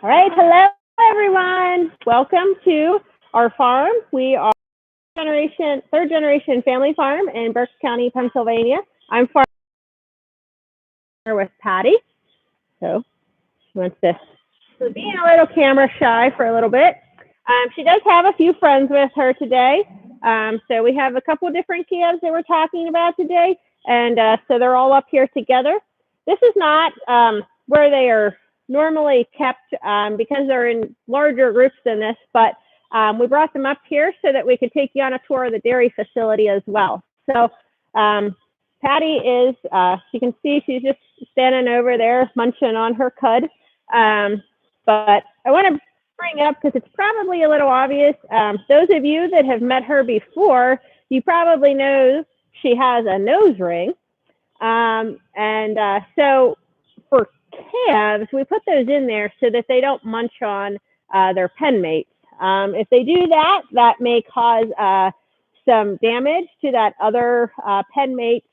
All right, hello everyone. Welcome to our farm. We are third generation family farm in Berks County, Pennsylvania. I'm farmer with Patty. So she wants to be a little camera shy for a little bit. She does have a few friends with her today. So we have a couple different calves that we're talking about today. And so they're all up here together. This is not where they are normally kept because they're in larger groups than this, but we brought them up here so that we could take you on a tour of the dairy facility as well. So Patty is, you can see she's just standing over there munching on her cud. But I want to bring up, because it's probably a little obvious, those of you that have met her before, you probably know she has a nose ring. So for calves, we put those in there so that they don't munch on their pen mates. If they do that, that may cause some damage to that other pen mate's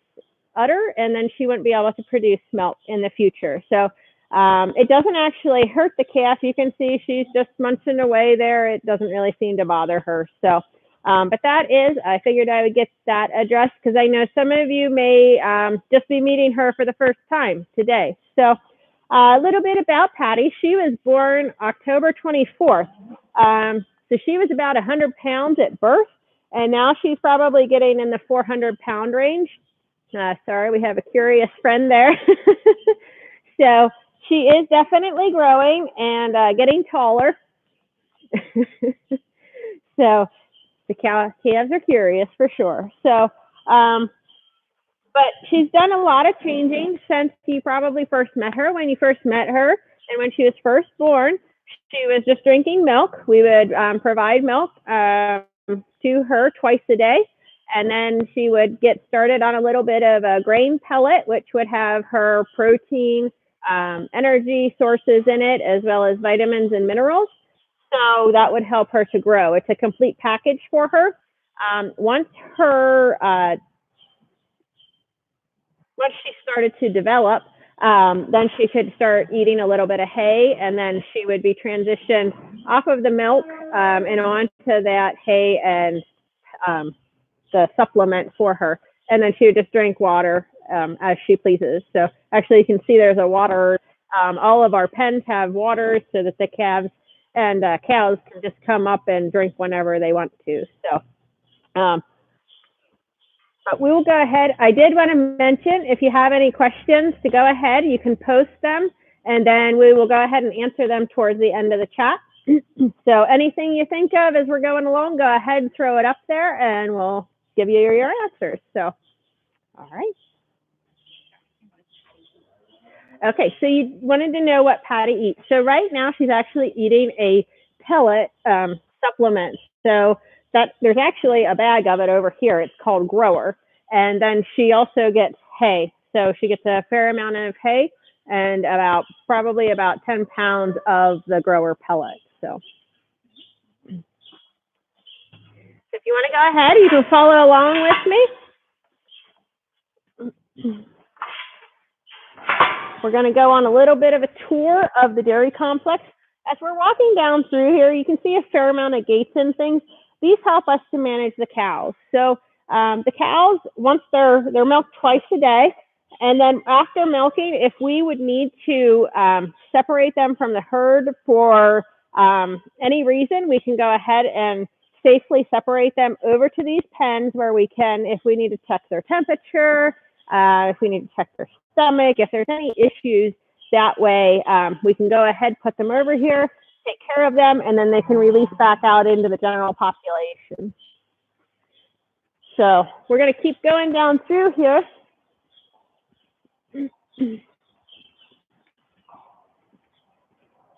udder, and then she wouldn't be able to produce milk in the future. So it doesn't actually hurt the calf. You can see she's just munching away there. It doesn't really seem to bother her. So, but that is, I figured I would get that addressed because I know some of you may just be meeting her for the first time today. So a little bit about Patty. She was born October 24th. So she was about 100 pounds at birth, and now she's probably getting in the 400-pound range. Sorry, we have a curious friend there. So she is definitely growing and getting taller. So the calves are curious for sure. So, but she's done a lot of changing since you probably first met her. When you first met her and when she was first born, she was just drinking milk. We would provide milk to her twice a day. And then she would get started on a little bit of a grain pellet, which would have her protein, energy sources in it, as well as vitamins and minerals. So that would help her to grow. It's a complete package for her. Once she started to develop, then she could start eating a little bit of hay, and then she would be transitioned off of the milk and onto that hay and the supplement for her. And then she would just drink water as she pleases. So actually you can see there's a water. All of our pens have water so that the calves and cows can just come up and drink whenever they want to. So, but we will go ahead. I did want to mention, if you have any questions, to go ahead, you can post them, and then we will go ahead and answer them towards the end of the chat. So anything you think of as we're going along, go ahead and throw it up there, and we'll give you your answers. So, all right. Okay, so you wanted to know what Patty eats. So right now she's actually eating a pellet supplement. So that there's actually a bag of it over here. It's called Grower. And then she also gets hay. So she gets a fair amount of hay and probably about 10 pounds of the Grower pellet. So if you want to go ahead, you can follow along with me. We're going to go on a little bit of a tour of the dairy complex. As we're walking down through here, you can see a fair amount of gates and things. These help us to manage the cows. So the cows, once they're milked twice a day, and then after milking, if we would need to separate them from the herd for any reason, we can go ahead and safely separate them over to these pens where we can, if we need to check their temperature, if we need to check their stomach, if there's any issues, that way we can go ahead, put them over here, take care of them, and then they can release back out into the general population. So we're going to keep going down through here.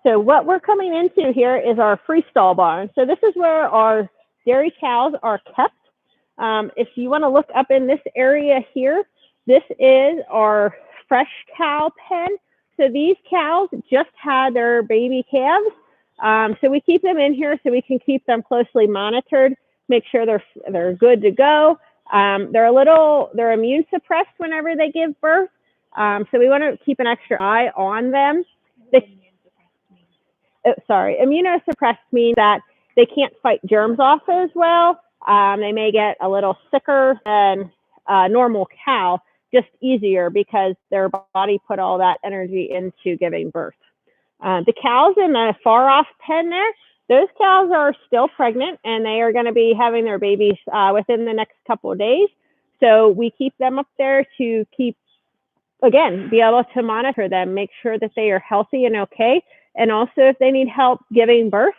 So what we're coming into here is our freestall barn. So this is where our dairy cows are kept. If you want to look up in this area here, this is our fresh cow pen. So these cows just had their baby calves. So we keep them in here so we can keep them closely monitored, make sure they're good to go. They're immune suppressed whenever they give birth. So we want to keep an extra eye on them. immunosuppressed means that they can't fight germs off as well. They may get a little sicker than a normal cow, just easier because their body put all that energy into giving birth. The cows in the far off pen there, those cows are still pregnant and they are going to be having their babies within the next couple of days. So we keep them up there to be able to monitor them, make sure that they are healthy and okay. And also if they need help giving birth,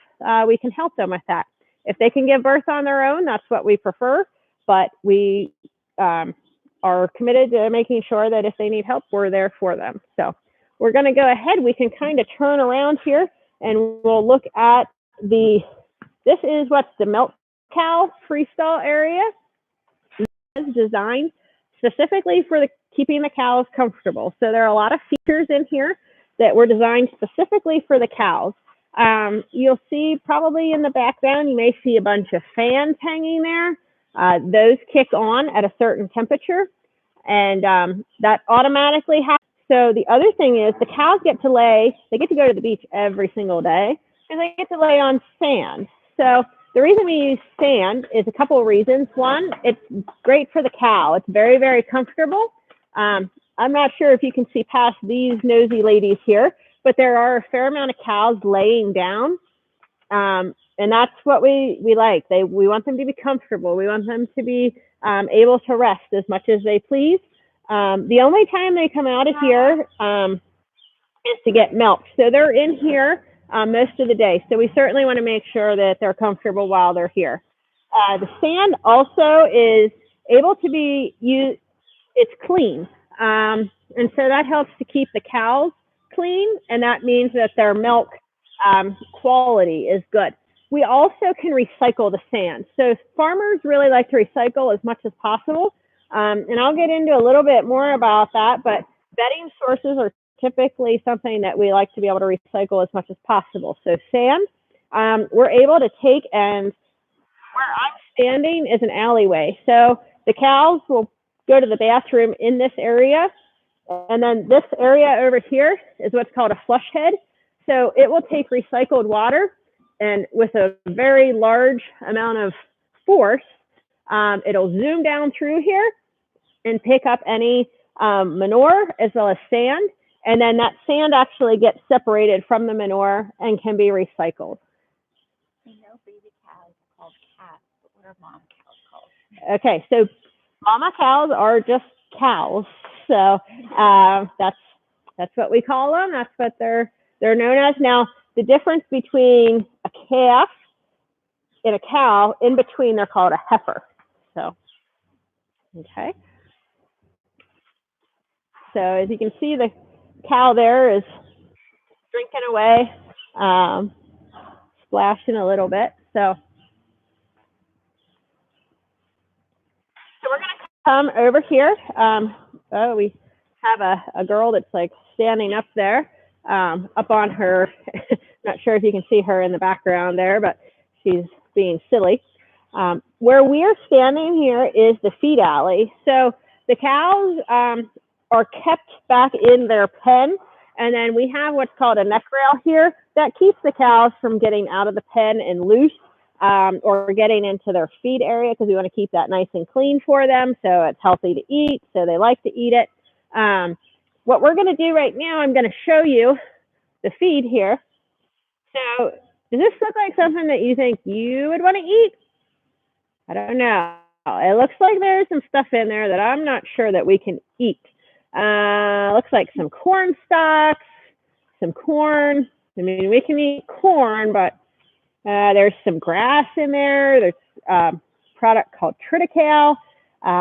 we can help them with that. If they can give birth on their own, that's what we prefer. But we are committed to making sure that if they need help, we're there for them. So we're going to go ahead. We can kind of turn around here and we'll look at this is what's the milk cow freestall area. It's designed specifically for keeping the cows comfortable. So there are a lot of features in here that were designed specifically for the cows. You'll see probably in the background, you may see a bunch of fans hanging there. Those kick on at a certain temperature, and that automatically happens. So the other thing is the cows get to go to the beach every single day, and they get to lay on sand. So the reason we use sand is a couple of reasons. One, it's great for the cow. It's very, very comfortable. I'm not sure if you can see past these nosy ladies here, but there are a fair amount of cows laying down. And that's what we like. We want them to be comfortable. We want them to be able to rest as much as they please. The only time they come out of here is to get milked. So they're in here most of the day. So we certainly want to make sure that they're comfortable while they're here. The sand also is able to be used. It's clean. And so that helps to keep the cows clean. And that means that their milk quality is good. We also can recycle the sand. So farmers really like to recycle as much as possible. And I'll get into a little bit more about that, but bedding sources are typically something that we like to be able to recycle as much as possible. So sand, we're able to take, and where I'm standing is an alleyway. So the cows will go to the bathroom in this area. And then this area over here is what's called a flush head. So it will take recycled water, and with a very large amount of force, it'll zoom down through here and pick up any manure as well as sand. And then that sand actually gets separated from the manure and can be recycled. I know baby cows are called cats, but what are mom cows called? Okay, so mama cows are just cows. So that's what we call them. That's what they're known as. Now, the difference between a calf and a cow, in between, they're called a heifer. So, okay. So as you can see, the cow there is drinking away, splashing a little bit. So we're going to come over here. We have a girl that's like standing up there, up on her. Not sure if you can see her in the background there, but she's being silly. Where we're standing here is the feed alley. So the cows are kept back in their pen, and then we have what's called a neck rail here that keeps the cows from getting out of the pen and loose, or getting into their feed area, because we want to keep that nice and clean for them so it's healthy to eat, so they like to eat it. What we're going to do right now, I'm going to show you the feed here. So does this look like something that you think you would want to eat? I don't know. It looks like there's some stuff in there that I'm not sure that we can eat. Looks like some corn stalks, some corn. I mean, we can eat corn, but there's some grass in there. There's a product called Triticale,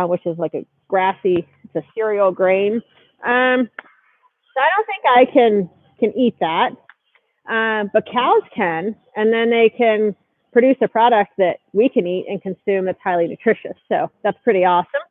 which is like a grassy, it's a cereal grain. So I don't think I can eat that. But cows can, and then they can produce a product that we can eat and consume that's highly nutritious. So that's pretty awesome.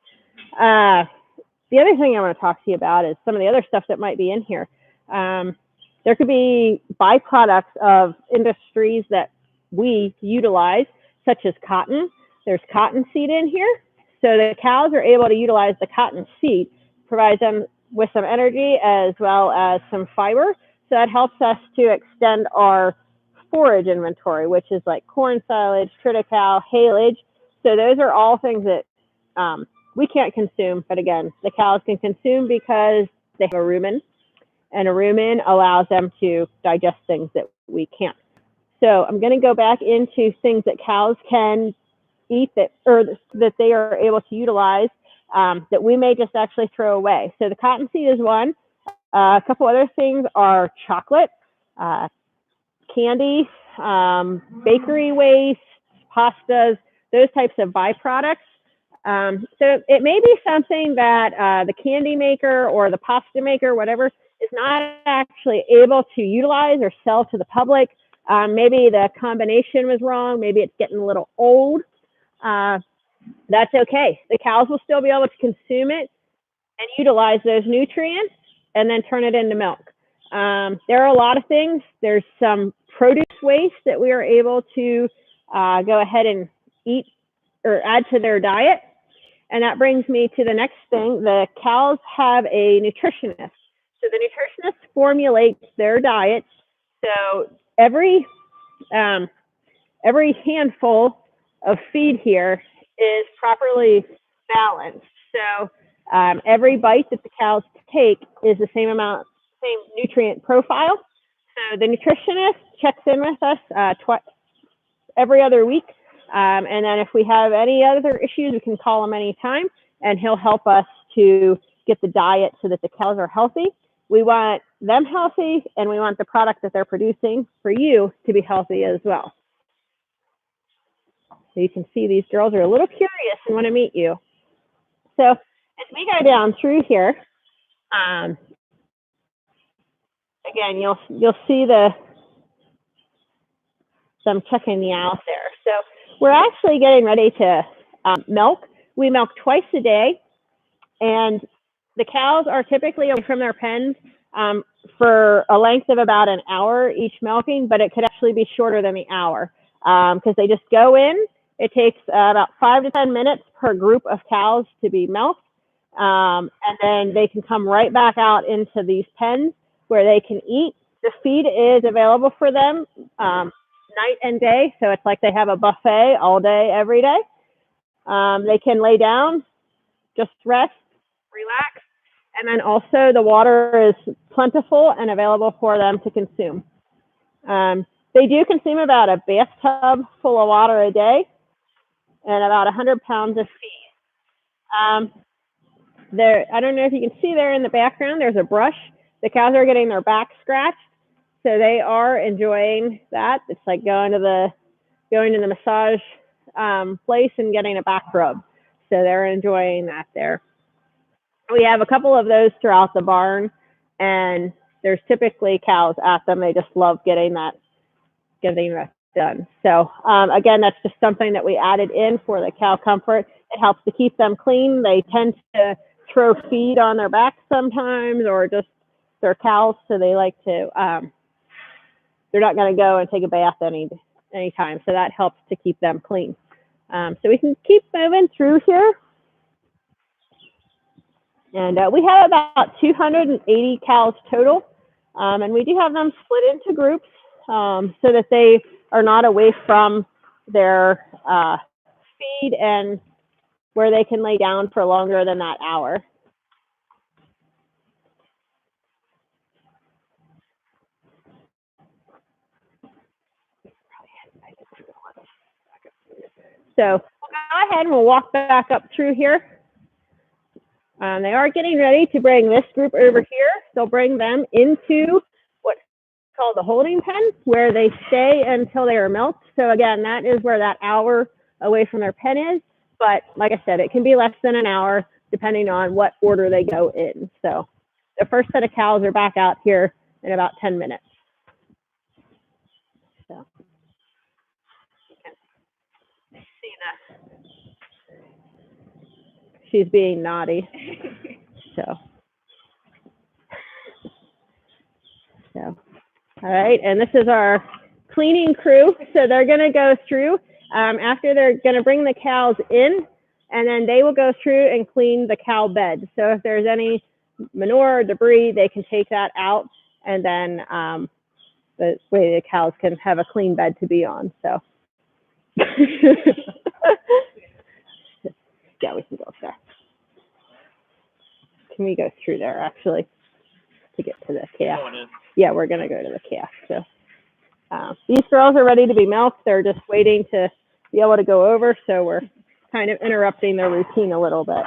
The other thing I want to talk to you about is some of the other stuff that might be in here. There could be byproducts of industries that we utilize, such as cotton. There's cottonseed in here. So the cows are able to utilize the cottonseed, provides them with some energy as well as some fiber. So that helps us to extend our forage inventory, which is like corn silage, triticale, haylage. So those are all things that we can't consume, but again, the cows can consume because they have a rumen, and a rumen allows them to digest things that we can't. So I'm going to go back into things that cows can eat that they are able to utilize that we may just actually throw away. So the cottonseed is one. A couple other things are chocolate, candy, bakery waste, pastas, those types of byproducts. So it may be something that the candy maker or the pasta maker, whatever, is not actually able to utilize or sell to the public. Maybe the combination was wrong. Maybe it's getting a little old. That's okay. The cows will still be able to consume it and utilize those nutrients and then turn it into milk. There are a lot of things. There's some produce waste that we are able to go ahead and eat or add to their diet. And that brings me to the next thing. The cows have a nutritionist. So the nutritionist formulates their diet. So every handful of feed here is properly balanced. So every bite that the cows take is the same nutrient profile. So the nutritionist checks in with us every other week. And then if we have any other issues, we can call him anytime, and he'll help us to get the diet so that the cows are healthy. We want them healthy, and we want the product that they're producing for you to be healthy as well. So you can see these girls are a little curious and want to meet you. So as we go down through here, again, you'll see them checking me out there. So we're actually getting ready to milk. We milk twice a day, and the cows are typically away from their pens for a length of about an hour each milking, but it could actually be shorter than the hour because they just go in. It takes about 5 to 10 minutes per group of cows to be milked, and then they can come right back out into these pens where they can eat. The feed is available for them night and day, so it's like they have a buffet all day, every day. They can lay down, just rest, relax, and then also the water is plentiful and available for them to consume. They do consume about a bathtub full of water a day and about 100 pounds of feed. I don't know if you can see there in the background, there's a brush. The cows are getting their back scratched, so they are enjoying that. It's like going to the massage place and getting a back rub. So they're enjoying that there. We have a couple of those throughout the barn, and there's typically cows at them. They just love getting that done. So again, that's just something that we added in for the cow comfort. It helps to keep them clean. They tend to throw feed on their backs sometimes, or just they're cows, so they like to, they're not going to go and take a bath anytime. So that helps to keep them clean. So we can keep moving through here. And we have about 280 cows total. And we do have them split into groups so that they are not away from their feed and where they can lay down for longer than that hour. So we'll go ahead and we'll walk back up through here. They are getting ready to bring this group over here. They'll bring them into what's called the holding pen, where they stay until they are milked. So again, that is where that hour away from their pen is. But like I said, it can be less than an hour depending on what order they go in. So the first set of cows are back out here in about 10 minutes. So see that. She's being naughty. So all right, and this is our cleaning crew. So they're going to go through after they're going to bring the cows in, and then they will go through and clean the cow bed. So if there's any manure or debris, they can take that out, and then the way the cows can have a clean bed to be on. So yeah, we can go up there. Can we go through there actually to get to the calf? Yeah, we're gonna go to the calf. So these girls are ready to be milked. They're just waiting to be able to go over. So we're kind of interrupting their routine a little bit.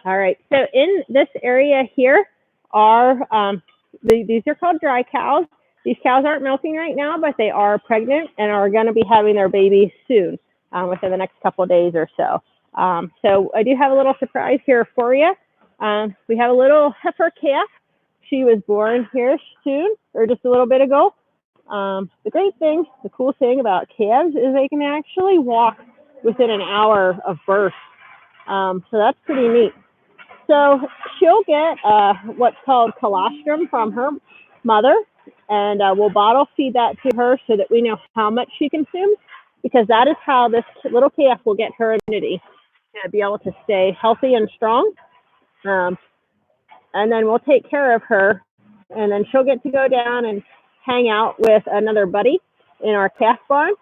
All right, so in this area here are, these are called dry cows. These cows aren't milking right now, but they are pregnant and are gonna be having their babies soon, within the next couple of days or so. So I do have a little surprise here for you. We have a little heifer calf. She was born here soon, or just a little bit ago. The great thing, the cool thing about calves is they can actually walk within an hour of birth. So that's pretty neat. So she'll get what's called colostrum from her mother, and we'll bottle feed that to her so that we know how much she consumes, because that is how this little calf will get her immunity to be able to stay healthy and strong. And then we'll take care of her, and then she'll get to go down and hang out with another buddy in our calf barn,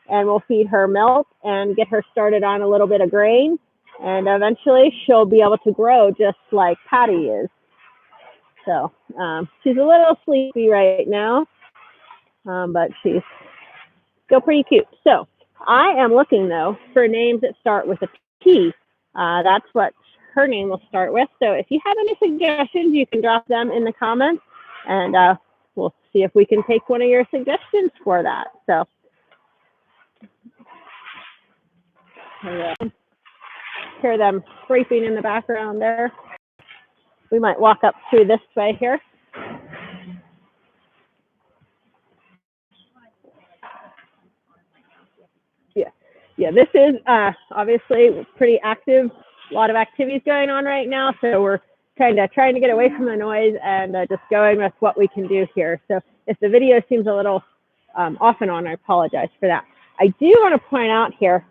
and we'll feed her milk and get her started on a little bit of grain. And eventually she'll be able to grow just like Patty is. So she's a little sleepy right now, but she's still pretty cute. So I am looking, though, for names that start with a P. That's what her name will start with. So if you have any suggestions, you can drop them in the comments, and we'll see if we can take one of your suggestions for that. So hear them scraping in the background there. We might walk up through this way here. Yeah, this is obviously pretty active. A lot of activities going on right now, so we're kind of trying to get away from the noise and just going with what we can do here. So if the video seems a little off and on, I apologize for that. I do want to point out here,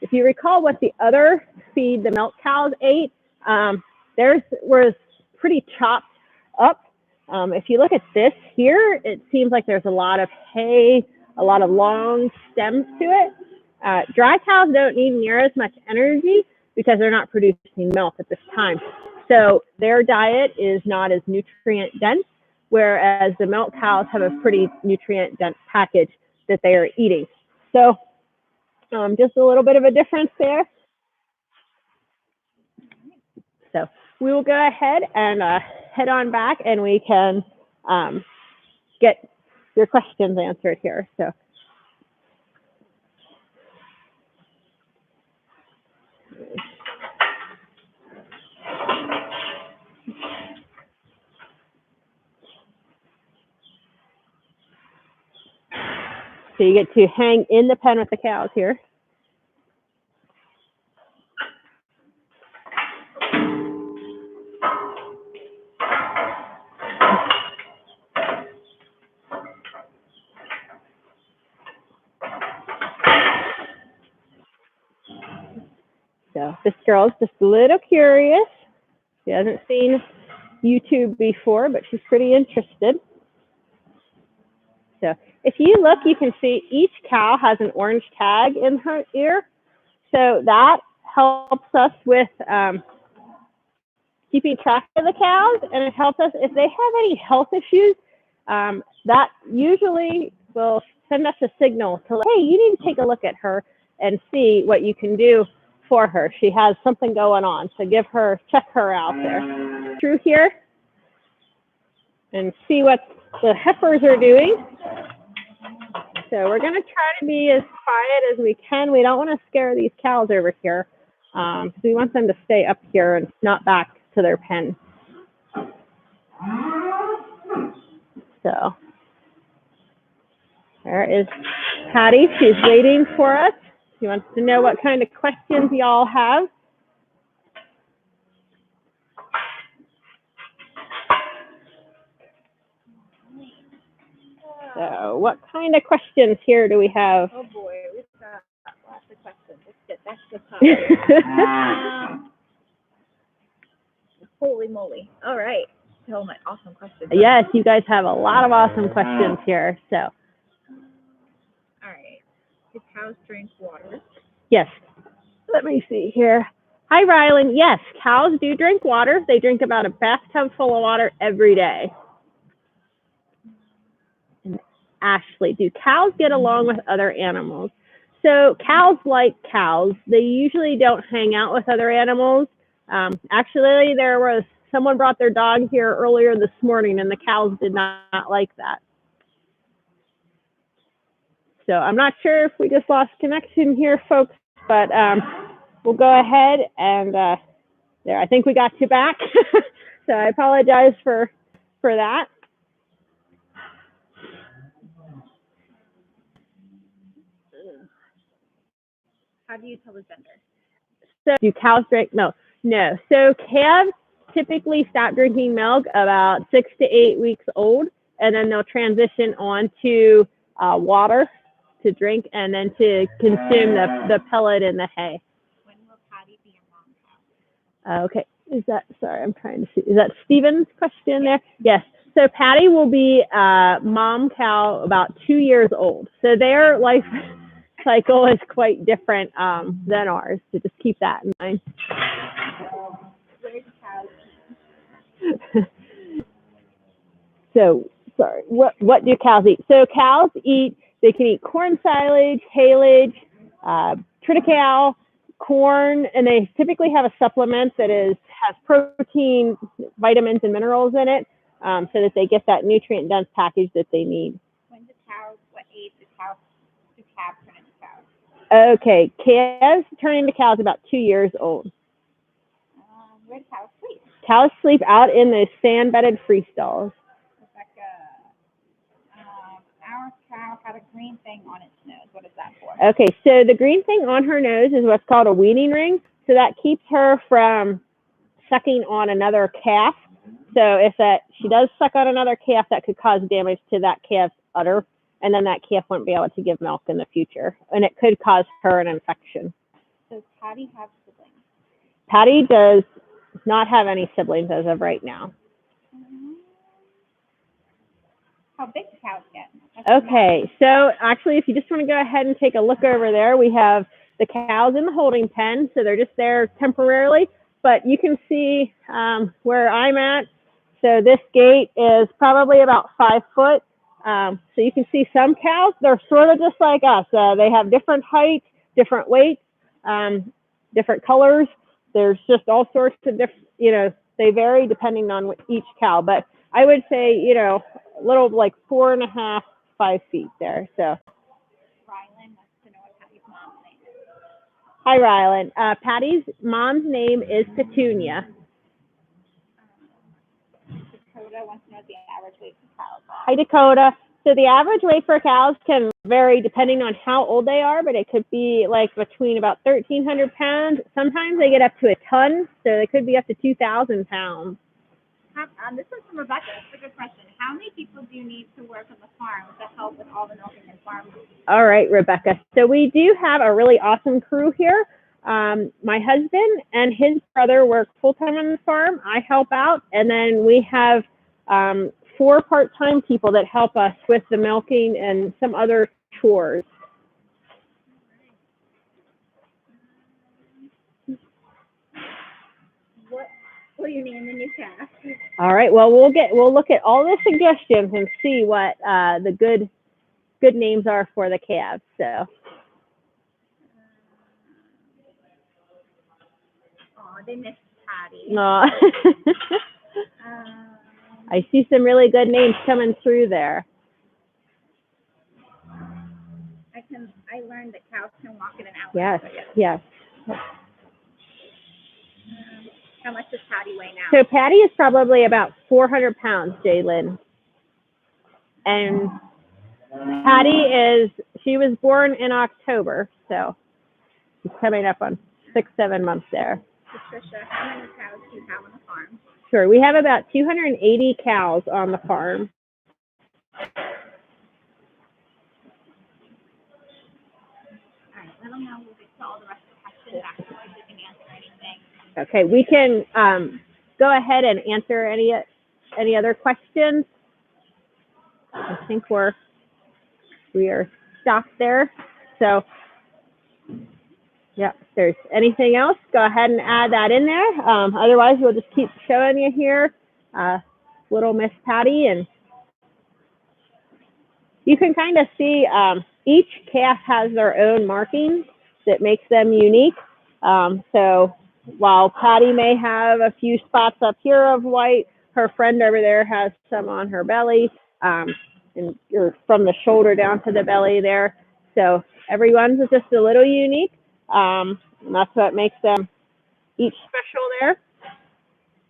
if you recall what the other feed the milk cows ate, theirs was pretty chopped up. If you look at this here, it seems like there's a lot of hay, a lot of long stems to it. Dry cows don't need near as much energy because they're not producing milk at this time. So their diet is not as nutrient dense, whereas the milk cows have a pretty nutrient dense package that they are eating. So just a little bit of a difference there. So we will go ahead and head on back, and we can get your questions answered here. So. So you get to hang in the pen with the cows here. So this girl's just a little curious. She hasn't seen YouTube before, but she's pretty interested. So if you look, you can see each cow has an orange tag in her ear. So that helps us with keeping track of the cows, and it helps us if they have any health issues. That usually will send us a signal to, hey, you need to take a look at her and see what you can do for her. She has something going on, so check her out there. Through here and see what the heifers are doing. So we're gonna try to be as quiet as we can. We don't want to scare these cows over here. So we want them to stay up here and not back to their pen. So there is Patty. She's waiting for us. She wants to know what kind of questions y'all have. So what kind of questions here do we have? Oh boy, we've got lots of questions. the top. Holy moly. All right. So my awesome questions. Yes, you guys have a lot of awesome questions here. So. All right. Do cows drink water? Yes. Let me see here. Hi, Rylan. Yes, cows do drink water. They drink about a bathtub full of water every day. And Ashley, do cows get along with other animals? So cows like cows. They usually don't hang out with other animals. Actually, someone brought their dog here earlier this morning, and the cows did not like that. So I'm not sure if we just lost connection here, folks, but we'll go ahead and there, I think we got you back. So I apologize for that. How do you tell the gender? So do cows drink? No. So calves typically stop drinking milk about 6 to 8 weeks old, and then they'll transition on to water to drink and then to consume the pellet and the hay. When will Patty be a mom cow? Okay. Sorry, I'm trying to see. Is that Stephen's question there? Yes. So Patty will be mom cow about 2 years old. So their life cycle is quite different than ours. So just keep that in mind. Where do cows eat? So, sorry, what do cows eat? So cows they can eat corn silage, haylage, triticale, corn, and they typically have a supplement that has protein, vitamins, and minerals in it, so that they get that nutrient-dense package that they need. What age do calves turn into cows? Okay, calves turn into cows about 2 years old. Where do cows sleep? Cows sleep out in the sand-bedded free stalls. Rebecca, our cow had a green thing on its nose. What is that for? Okay, so the green thing on her nose is what's called a weaning ring. So that keeps her from sucking on another calf. So if she does suck on another calf, that could cause damage to that calf's udder, and then that calf won't be able to give milk in the future, and it could cause her an infection. Does Patty have siblings? Patty does not have any siblings as of right now. How big do cows get? Okay, so actually, if you just want to go ahead and take a look over there, we have the cows in the holding pen, so they're just there temporarily, but you can see where I'm at. So this gate is probably about 5 foot. So you can see some cows, they're sort of just like us. They have different heights, different weights, different colors. There's just all sorts of different, they vary depending on each cow, but I would say, a little like 4.5, 5 feet there. So. Rylan wants to know what Patty's mom's name is. Hi, Rylan. Patty's mom's name is Petunia. Dakota wants to know the average weight for cows. Hi, Dakota. So the average weight for cows can vary depending on how old they are, but it could be like between about 1,300 pounds. Sometimes they get up to a ton, so they could be up to 2,000 pounds. This is from Rebecca. It's a good question. How many people do you need to work on the farm to help with all the milking and farm? All right, Rebecca. So we do have a really awesome crew here. My husband and his brother work full-time on the farm. I help out, and then we have 4 part-time people that help us with the milking and some other chores. What do you name the new calf? All right. Well, we'll look at all the suggestions and see what the good names are for the calves. So. Oh, they missed Patty. No. I see some really good names coming through there. I learned that cows can walk in and out. Yes. How much does Patty weigh now? So Patty is probably about 400 pounds, Jalen. And Patty she was born in October, so she's coming up on 6-7 months there. Patricia, how many cows do you have on the farm? Sure, we have about 280 cows on the farm. All right, let them know we'll get to all the rest of the questions. exactly like we can answer anything. Okay, we can go ahead and answer any other questions. I think we are stopped there. So, yeah, if there's anything else, go ahead and add that in there. Otherwise, we'll just keep showing you here, little Miss Patty, and you can kind of see each calf has their own markings that makes them unique. So while Patty may have a few spots up here of white, her friend over there has some on her belly, and or from the shoulder down to the belly there. So everyone's is just a little unique, and that's what makes them each special there.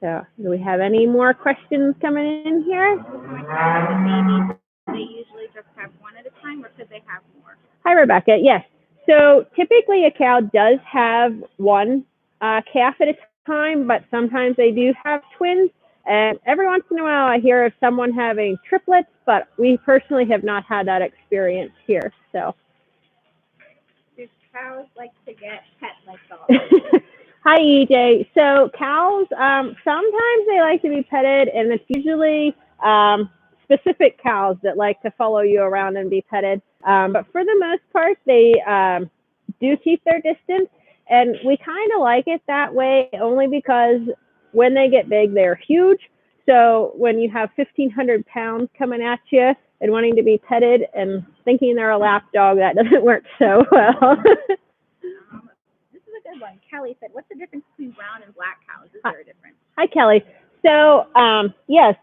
So do we have any more questions coming in here? They usually just have one at a time, or could they have more? Hi, Rebecca. Yes. So typically a cow does have one calf at a time, but sometimes they do have twins. And every once in a while I hear of someone having triplets, but we personally have not had that experience here. So. Do cows like to get pet like dogs? Hi, EJ. So cows, sometimes they like to be petted, and it's usually specific cows that like to follow you around and be petted. But for the most part, they do keep their distance, and we kind of like it that way only because when they get big, they're huge. So when you have 1,500 pounds coming at you and wanting to be petted and thinking they're a lap dog, that doesn't work so well. This is a good one. Kelly said, what's the difference between brown and black cows? Is there a difference? Hi, Kelly. So,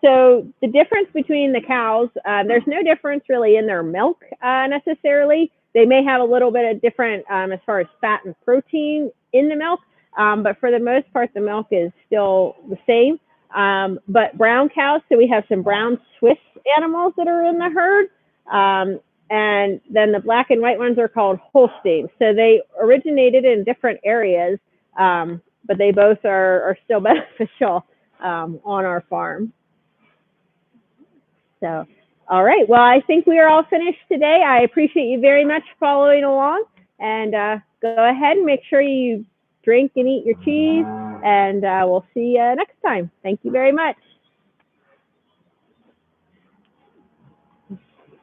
so the difference between the cows, there's no difference really in their milk necessarily. They may have a little bit of different as far as fat and protein in the milk, but for the most part, the milk is still the same. But brown cows, so we have some brown Swiss animals that are in the herd. And then the black and white ones are called Holsteins. So they originated in different areas, but they both are still beneficial on our farm. So, all right. Well, I think we are all finished today. I appreciate you very much following along. And go ahead and make sure you drink and eat your cheese. And we'll see you next time. Thank you very much.